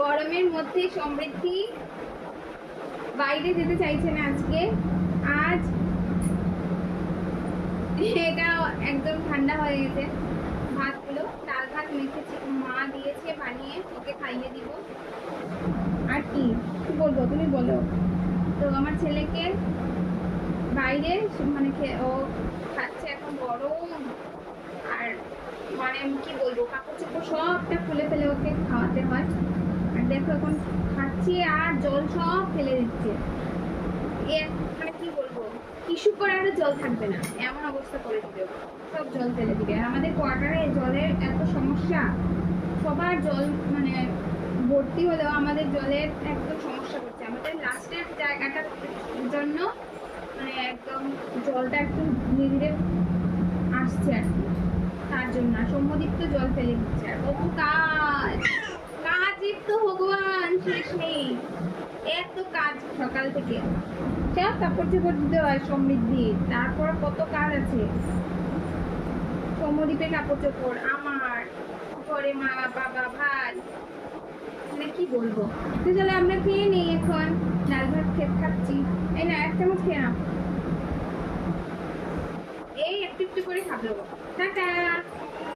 গরমের মধ্যে সমৃদ্ধি বাইরে যেতে চাইছে না আজকে। আজ এটা একদম ঠান্ডা হয়ে গেছে। ভাতগুলো ডাল ভাত মেখেছি, মা দিয়েছে বানিয়ে, ওকে খাইয়ে দিব। আর কি বলবো, তুমি বলো। তো আমার ছেলেকে বাইরে মানে ও খাচ্ছে এখন গরম, আর মানে কি বলবো, কাপড় চোপড় সবটা খুলে ফেলে ওকে খাওয়াতে হয়। আর দেখো এখন খাচ্ছি আর জল সব ফেলে দিচ্ছে। মানে কি বলবো, টিস্যু করে আর জল থাকবে না, এমন অবস্থা করে দিবে, সব জল ফেলে দিবে। আর আমাদের কোয়ার্টারে জলের এত সমস্যা, সবার জল মানে ভর্তি হলেও আমাদের জলের একদম সমস্যা হচ্ছে। আমাদের লাস্টের জায়গাটার জন্য মানে একদম জলটা একটু ধীরে ধীরে আসছে আর কি, তার জন্য। সম্মদিত জল ফেলে দিচ্ছে। আর কত কাজ, কাজের তো ভগবান শেষ নেই, এত কাজ সকাল থেকে। সব কাপড় চোপড় দিতে হয় সমৃদ্ধি, তারপর কত কাজ আছে। সমদ্বীপের কাপড় চোপড়, আমার ঘরে মা বাবা ভাই, মানে কি বলবো। তো চলে আমরা খেয়ে নেই এখন, ডাল ভাত খাচ্ছি। এই না, এক চামচ খেয়ে নাও, এই একটু একটু করে খাবো। টাটা।